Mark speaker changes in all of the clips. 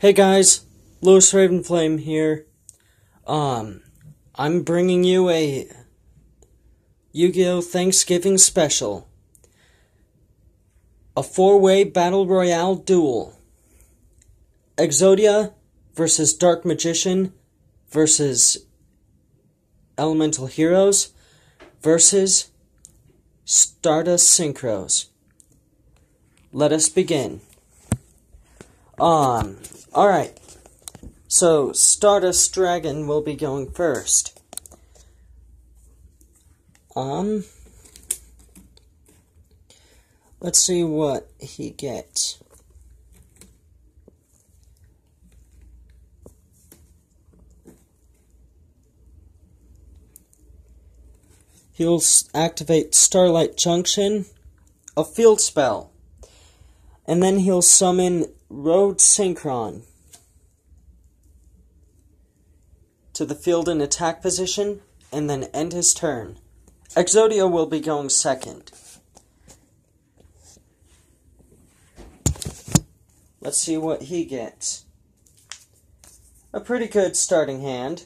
Speaker 1: Hey guys, Luis RavenFlame here. I'm bringing you a Yu-Gi-Oh! Thanksgiving special. A 4-way Battle Royale duel. Exodia versus Dark Magician versus Elemental Heroes versus Stardust Synchros. Let us begin. Alright. So, Stardust Dragon will be going first. Let's see what he gets. He'll activate Starlight Junction, a field spell, and then he'll summon Road Synchron to the field in attack position, and then end his turn. Exodia will be going second. Let's see what he gets. A pretty good starting hand,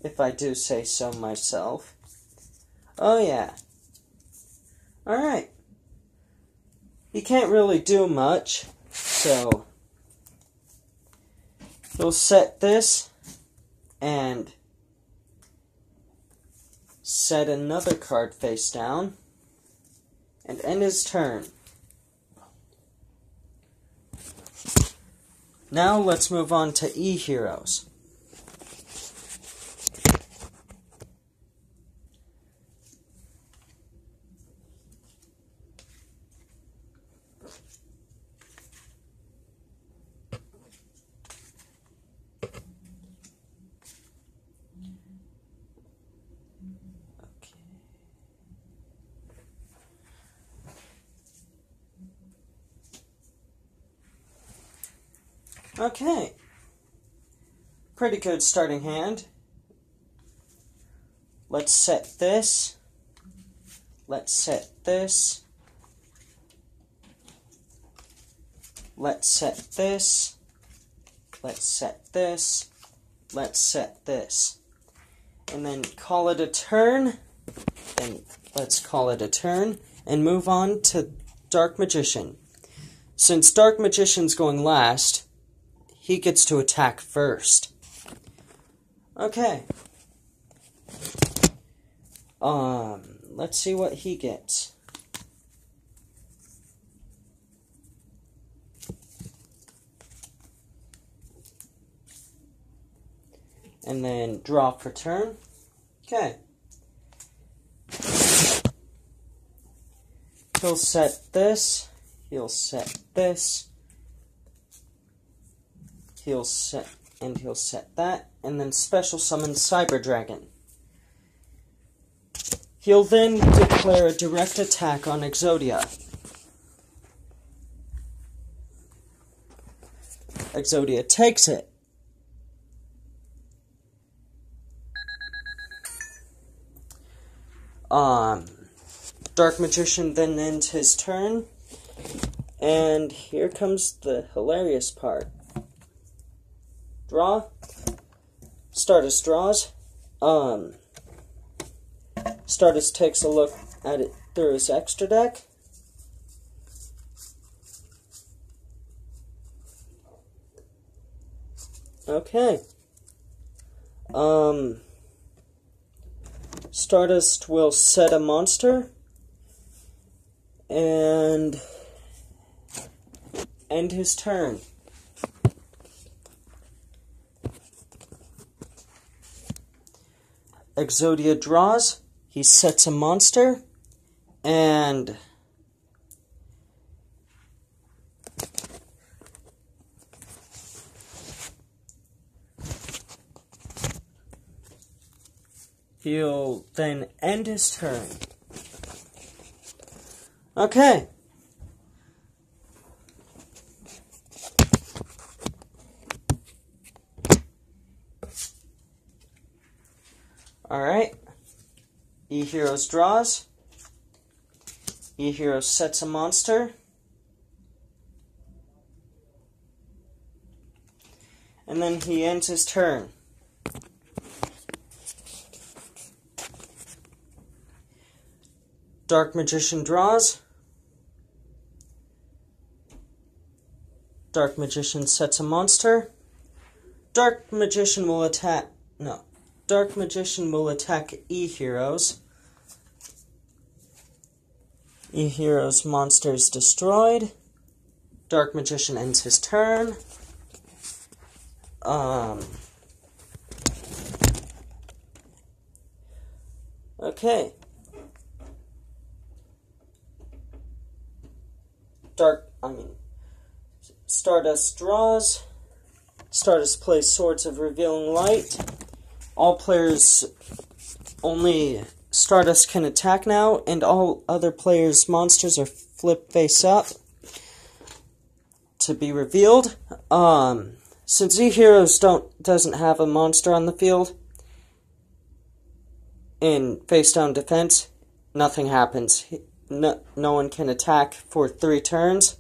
Speaker 1: if I do say so myself. Oh yeah. Alright. He can't really do much, so he'll set this and set another card face down and end his turn. Now let's move on to E-Heroes. Okay. Pretty good starting hand. Let's set this. Let's set this. Let's set this. Let's set this. Let's set this. And then call it a turn. And let's call it a turn. And move on to Dark Magician. Since Dark Magician's going last, he gets to attack first. Okay. Let's see what he gets. And then draw for turn. Okay. He'll set this. He'll set this. He'll set that, and then special summon Cyber Dragon. He'll then declare a direct attack on Exodia. Exodia takes it. Dark Magician then ends his turn, and here comes the hilarious part. Draw. Stardust draws. Stardust takes a look at it through his extra deck. Okay. Stardust will set a monster and end his turn. Exodia draws, he sets a monster, and he'll then end his turn. Okay. Alright. E-Heroes draws. E-Heroes sets a monster. And then he ends his turn. Dark Magician draws. Dark Magician sets a monster. Dark Magician will attack... No. Dark Magician will attack E-Heroes. E-Heroes monster is destroyed. Dark Magician ends his turn. Okay. Stardust draws. Stardust plays Swords of Revealing Light. All players, only Stardust can attack now, and all other players' monsters are flipped face up to be revealed. Since E-Heroes doesn't have a monster on the field, in face-down defense, nothing happens. No one can attack for 3 turns,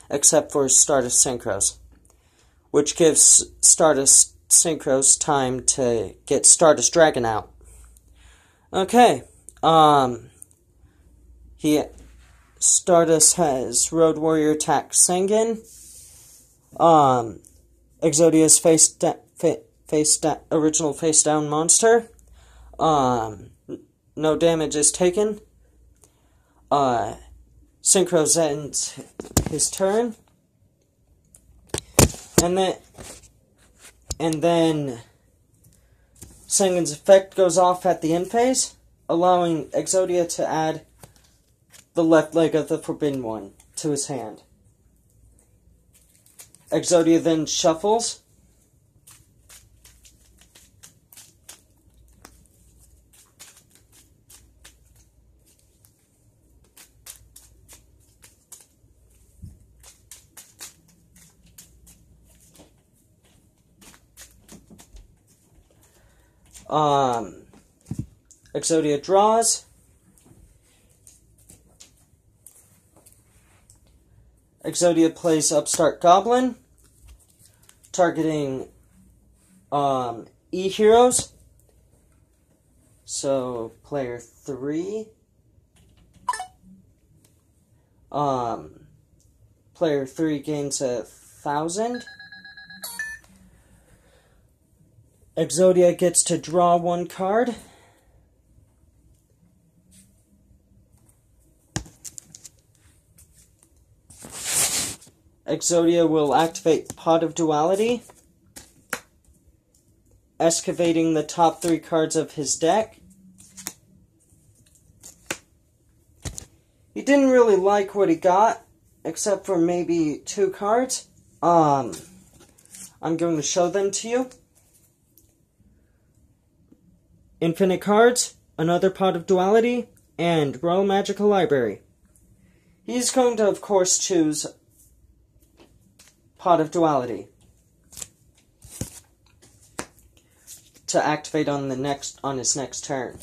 Speaker 1: except for Stardust Synchros, which gives Stardust Synchros time to get Stardust Dragon out. Okay, Stardust has Road Warrior attack Sengen. Exodia's original face-down monster. No damage is taken. Synchros ends his turn. And then Sengen's effect goes off at the end phase, allowing Exodia to add the left leg of the Forbidden One to his hand. Exodia then shuffles. Exodia draws. Exodia plays Upstart Goblin, targeting E-Heroes. So player 3. Player 3 gains 1,000. Exodia gets to draw 1 card. Exodia will activate Pot of Duality, excavating the top 3 cards of his deck. He didn't really like what he got, except for maybe 2 cards. I'm going to show them to you. Infinite Cards, another Pot of Duality, and Royal Magical Library. He's going to, of course, choose Pot of Duality to activate on his next turn.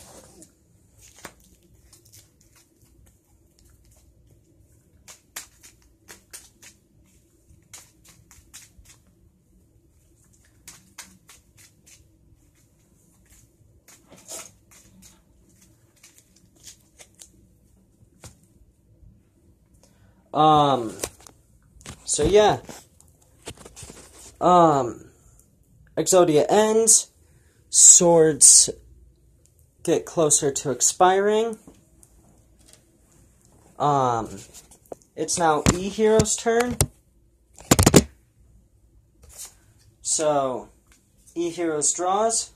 Speaker 1: So yeah. Exodia ends. Swords get closer to expiring. It's now E-Hero's turn. So, E-Heroes draws.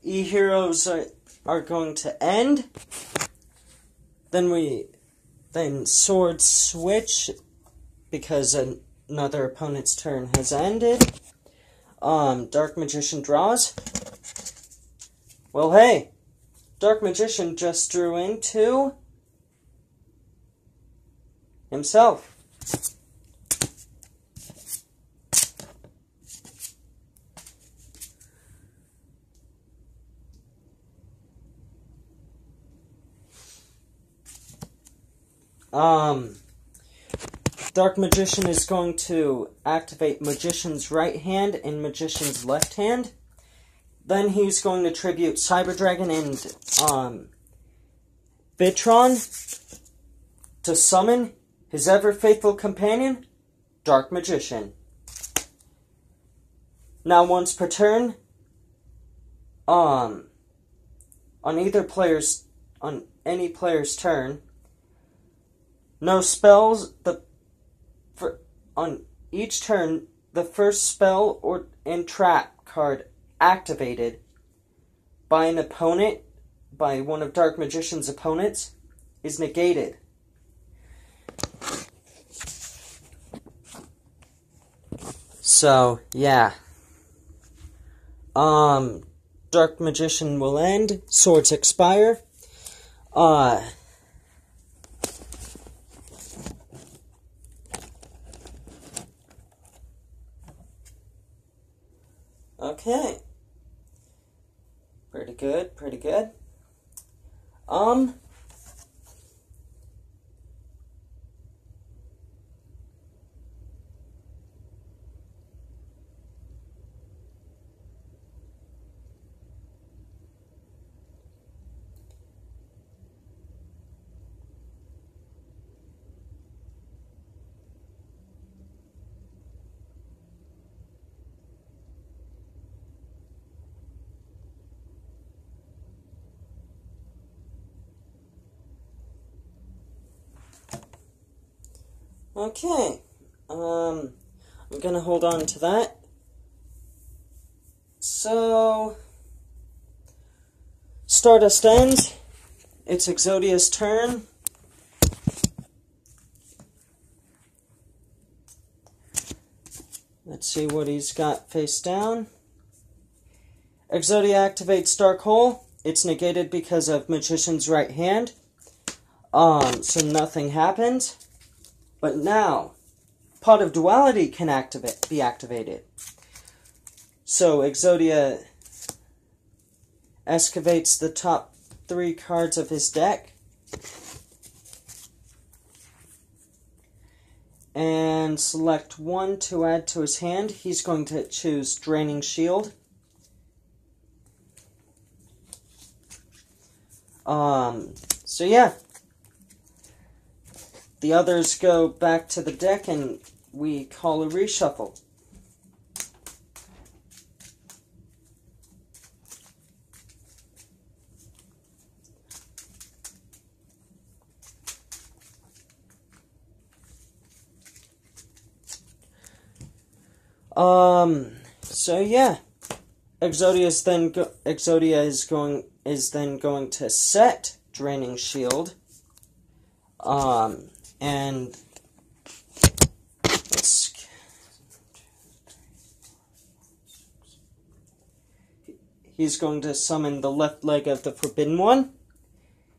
Speaker 1: E-Heroes are going to end. Then Swords switch because another opponent's turn has ended. Dark Magician draws. Well, hey, Dark Magician just drew into himself. Dark Magician is going to activate Magician's right hand and Magician's left hand. Then he's going to tribute Cyber Dragon and Vitron to summon his ever-faithful companion, Dark Magician. Now once per turn, on any player's turn, no spells, on each turn, the first spell and trap card activated by an opponent, by one of Dark Magician's opponents, is negated. So, yeah. Dark Magician will end, swords expire. Okay. Pretty good, pretty good. Okay, I'm gonna hold on to that. So, Stardust ends. It's Exodia's turn. Let's see what he's got face down. Exodia activates Dark Hole. It's negated because of Magician's right hand. So nothing happens. But now, Pot of Duality can be activated. So Exodia excavates the top 3 cards of his deck and select 1 to add to his hand. He's going to choose Draining Shield. So yeah. The others go back to the deck and we call a reshuffle. So yeah. Exodia is then going to set Draining Shield. And he's going to summon the left leg of the Forbidden One.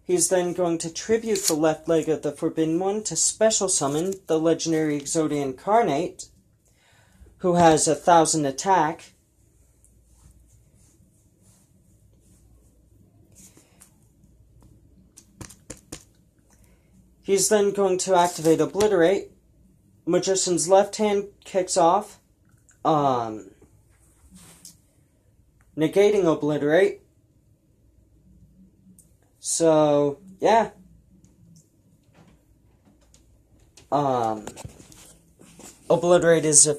Speaker 1: He's then going to tribute the left leg of the Forbidden One to special summon the legendary Exodia Incarnate, who has 1,000 attack. He's then going to activate Obliterate. Magician's left hand kicks off, negating Obliterate. So, yeah. Obliterate is,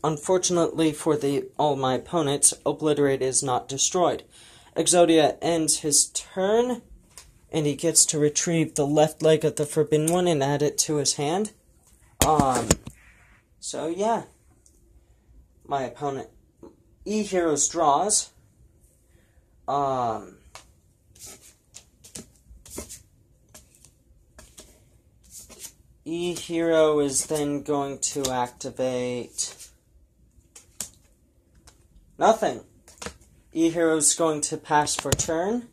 Speaker 1: unfortunately for all my opponents, Obliterate is not destroyed. Exodia ends his turn, and he gets to retrieve the left leg of the Forbidden One and add it to his hand. So yeah. My opponent, E-Heroes draws. E-Hero is then going to activate nothing. E-Hero is going to pass for turn.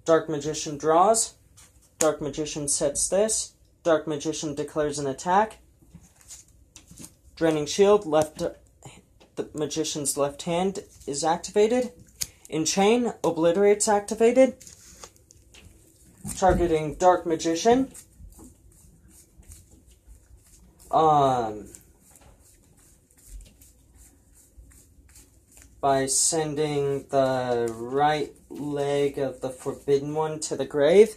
Speaker 1: Dark Magician draws. Dark Magician sets this. Dark Magician declares an attack. Draining Shield, left the Magician's left hand is activated. In chain, Obliterate's activated. Targeting Dark Magician. By sending the right leg of the Forbidden One to the grave.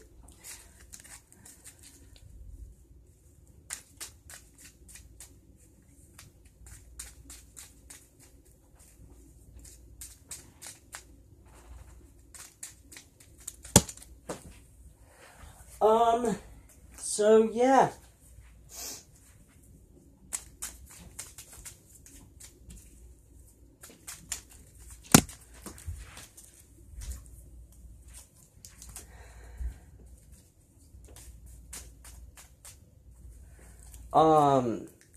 Speaker 1: So yeah.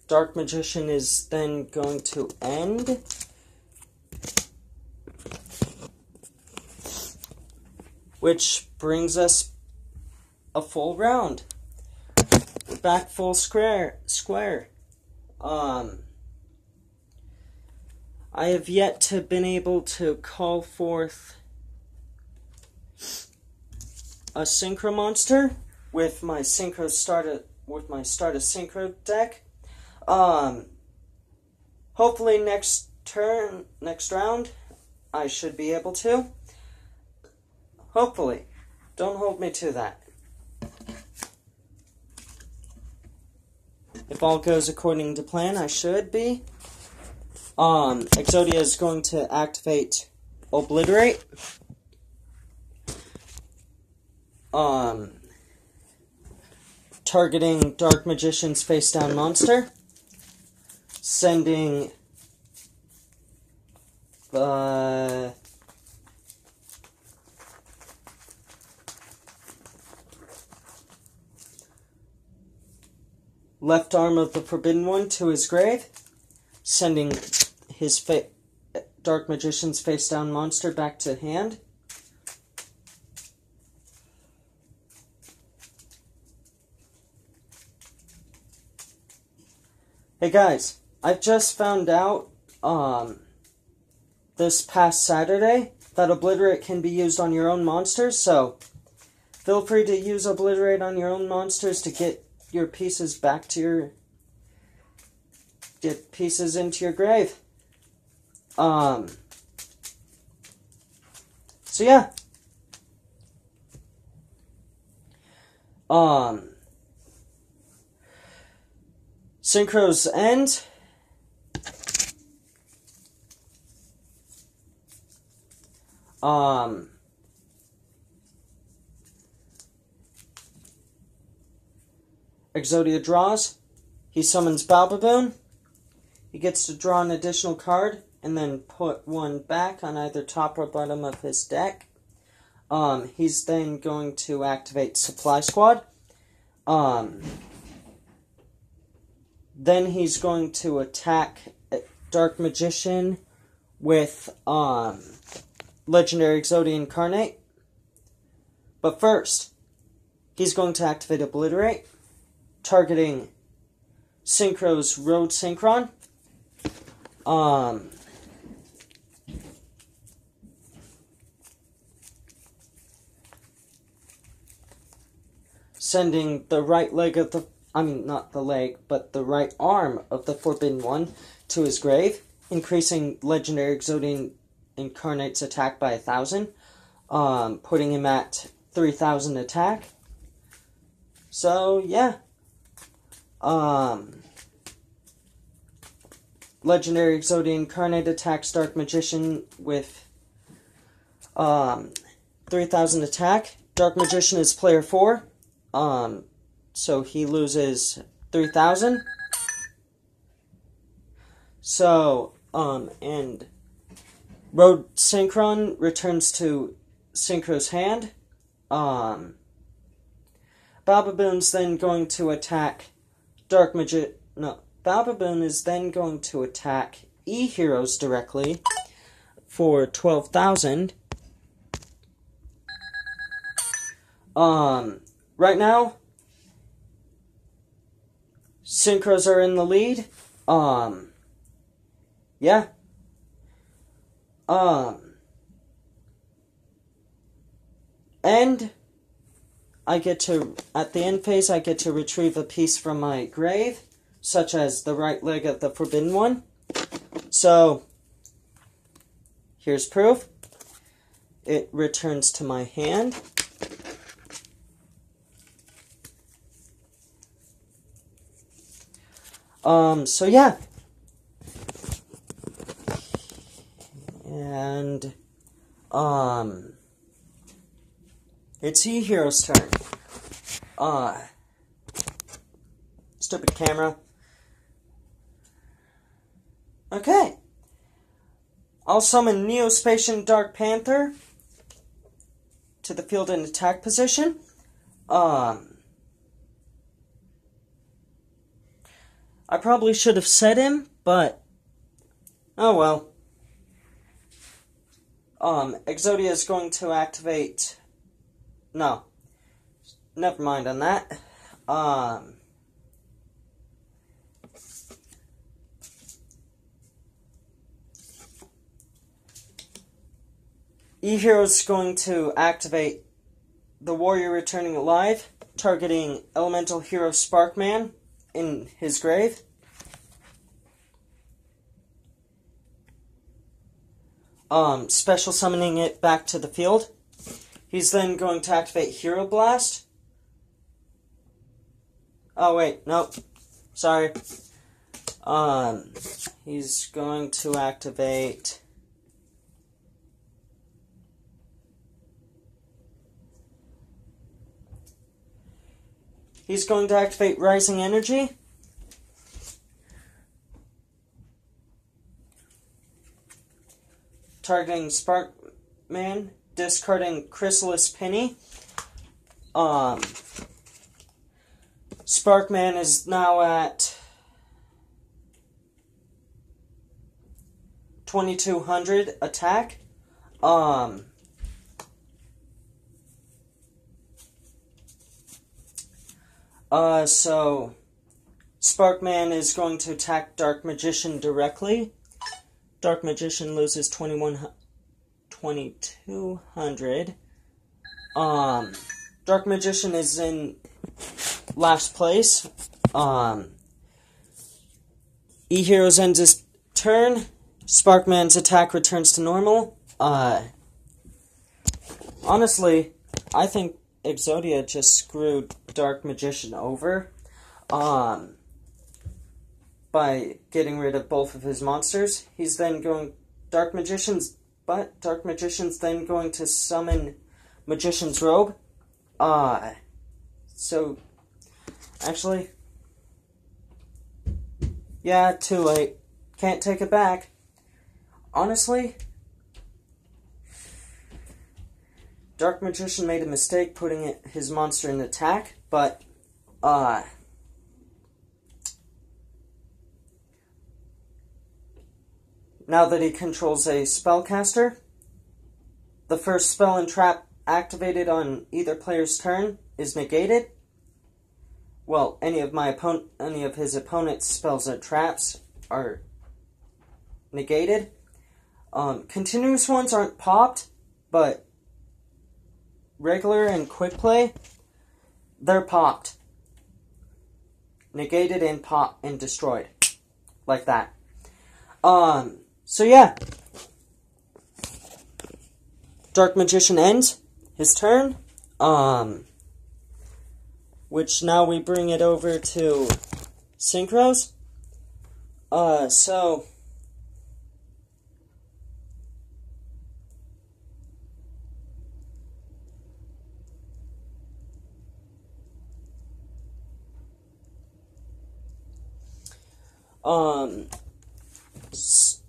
Speaker 1: Dark Magician is then going to end. Which brings us a full round. We're back full square. I have yet to been able to call forth a Synchro monster with my Start a Synchro deck. Hopefully next round, I should be able to. Hopefully. Don't hold me to that. If all goes according to plan, I should be. Exodia is going to activate Obliterate. Targeting Dark Magician's face-down monster. Sending the left arm of the Forbidden One to his grave. Sending his Dark Magician's face-down monster back to hand. Hey guys, I've just found out this past Saturday that Obliterate can be used on your own monsters, so feel free to use Obliterate on your own monsters to get your pieces back to get pieces into your grave. So yeah. Synchros end. Exodia draws. He summons Balbaboon. He gets to draw an additional card and then put one back on either top or bottom of his deck. He's then going to activate Supply Squad. Then he's going to attack Dark Magician with Legendary Exodia Incarnate. But first, he's going to activate Obliterate, targeting Synchro's Road Synchron. Sending the right leg of the not the leg, but the right arm of the Forbidden One to his grave, increasing Legendary Exodia Incarnate's attack by 1,000, putting him at 3,000 attack. So, yeah. Legendary Exodia Incarnate attacks Dark Magician with 3,000 attack. Dark Magician is player 4. So he loses 3,000. So, and Road Synchron returns to Synchro's hand. Balbaboon's then going to attack Balbaboon is then going to attack E-Heroes directly for 12,000. Right now, Synchros are in the lead. Yeah. And I get to, at the end phase, I get to retrieve a piece from my grave, such as the right leg of the Forbidden One. So, here's proof. It returns to my hand. So yeah. And, it's E-Hero's turn. Stupid camera. Okay. I'll summon Neospacian Dark Panther to the field in attack position. I probably should have set him, but oh well. Exodia is going to activate. No, never mind on that. E-Hero is going to activate the Warrior Returning Alive, targeting Elemental Hero Sparkman in his grave. Special summoning it back to the field. He's then going to activate Hero Blast. Oh wait, nope. Sorry. He's going to activate Rising Energy. Targeting Sparkman, discarding Chrysalis Penny. Sparkman is now at 2200 attack. So Sparkman is going to attack Dark Magician directly. Dark Magician loses 2200. Dark Magician is in last place. E-Heroes ends his turn. Sparkman's attack returns to normal. Honestly, I think Exodia just screwed Dark Magician over. By getting rid of both of his monsters. He's then going... Dark Magician's then going to summon Magician's Robe. So... Actually... Yeah, too late. Can't take it back. Honestly... Dark Magician made a mistake putting his monster in attack, but... Now that he controls a spellcaster, the first spell and trap activated on either player's turn is negated. Well, any of his opponent's spells and traps are negated. Continuous ones aren't popped, but regular and quick play, they're popped. Negated and popped and destroyed. Like that. So yeah, Dark Magician ends his turn, which now we bring it over to Synchros.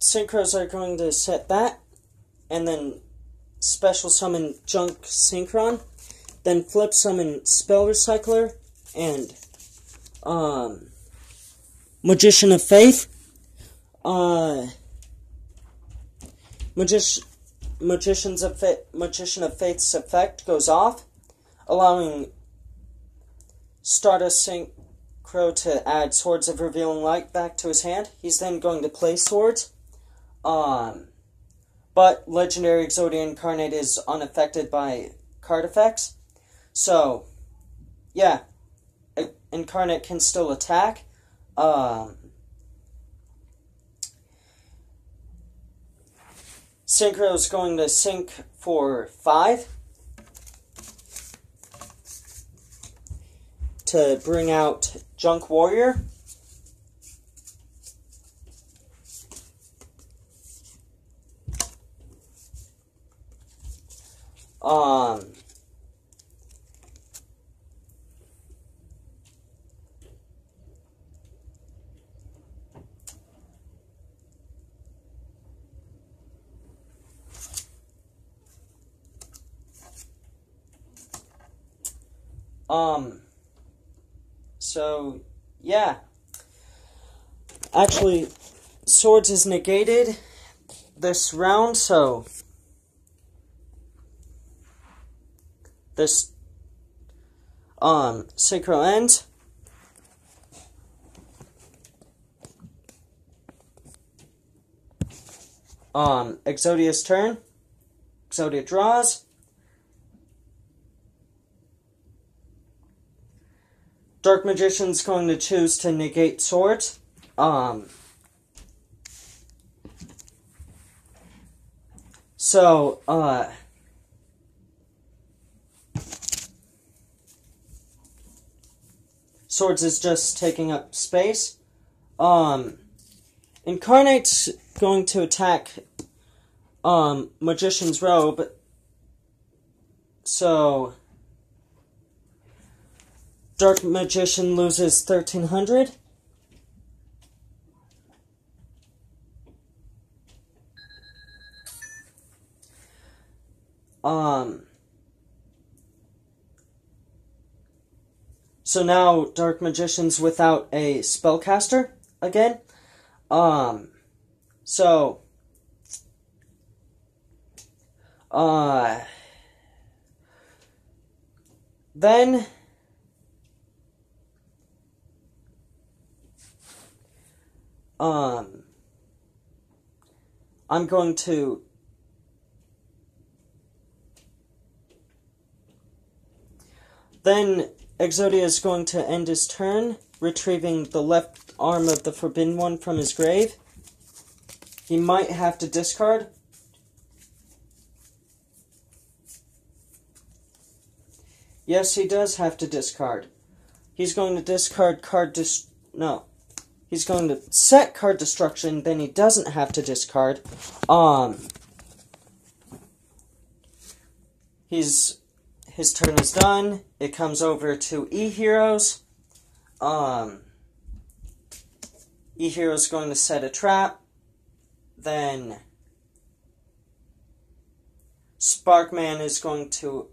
Speaker 1: Synchros are going to set that, and then special summon Junk Synchron, then flip summon Spell Recycler, and Magician of Faith. Magician of Faith's effect goes off, allowing Stardust Synchro to add Swords of Revealing Light back to his hand. He's then going to play Swords. but Legendary Exodia Incarnate is unaffected by card effects. So, yeah, Incarnate can still attack. Synchro is going to sync for 5 to bring out Junk Warrior. So, yeah. Actually, Swords is negated this round, so this, Synchro ends. Exodia's turn. Exodia draws. Dark Magician's going to choose to negate Swords. Swords is just taking up space. Incarnate's going to attack, Magician's Robe. So, Dark Magician loses 1,300. So now Dark Magician's without a spellcaster again. Then I'm going to Exodia is going to end his turn, retrieving the left arm of the Forbidden One from his grave. He might have to discard. Yes, he does have to discard. He's going to discard he's going to set card destruction, then he doesn't have to discard. His turn is done. It comes over to E-Heroes. E-Heroes going to set a trap. Then Sparkman is going to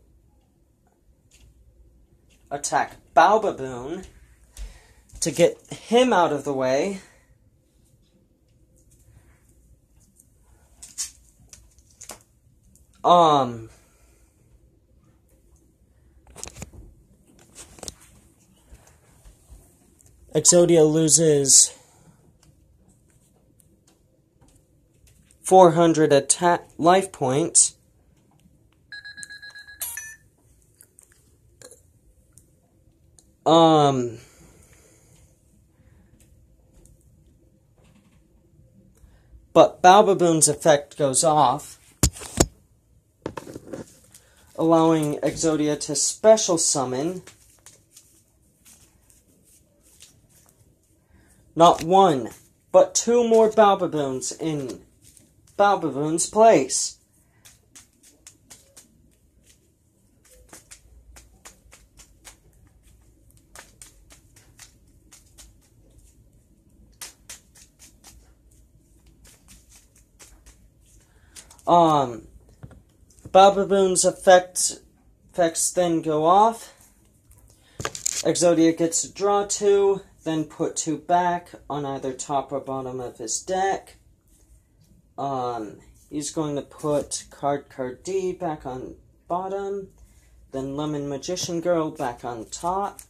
Speaker 1: attack Balbaboon to get him out of the way. Exodia loses 400 attack life points. But Balbaboon's effect goes off, allowing Exodia to special summon not 1, but 2 more Balbaboons in Balbaboon's place. Balbaboon's effects then go off. Exodia gets to draw 2, then put 2 back on either top or bottom of his deck. He's going to put Card D back on bottom, then Lemon Magician Girl back on top.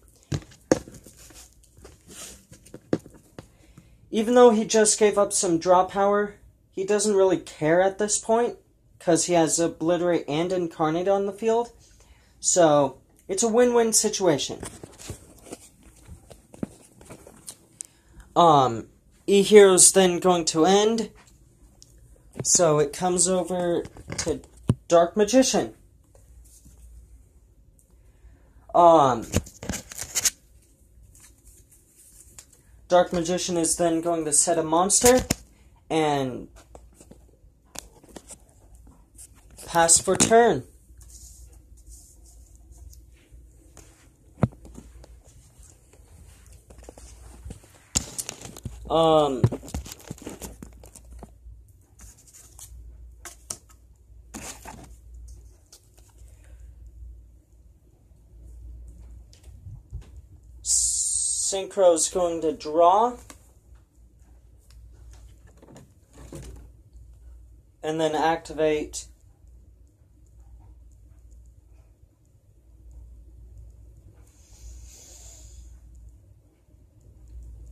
Speaker 1: Even though he just gave up some draw power, he doesn't really care at this point, because he has Obliterate and Incarnate on the field. So, it's a win-win situation. E-Hero's then going to end. So, it comes over to Dark Magician. Dark Magician is then going to set a monster and pass for turn. Synchro's going to draw. And then activate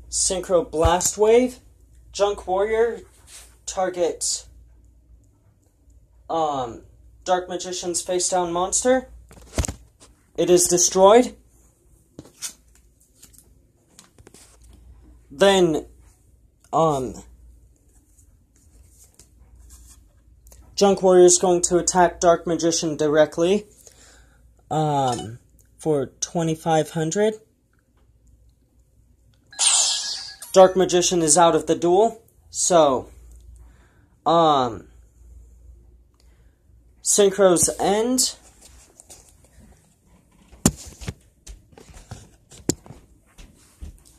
Speaker 1: Synchro Blast Wave. Junk Warrior targets Dark Magician's face down monster. It is destroyed. Then Junk Warrior is going to attack Dark Magician directly for 2,500. Dark Magician is out of the duel, so Synchro's end.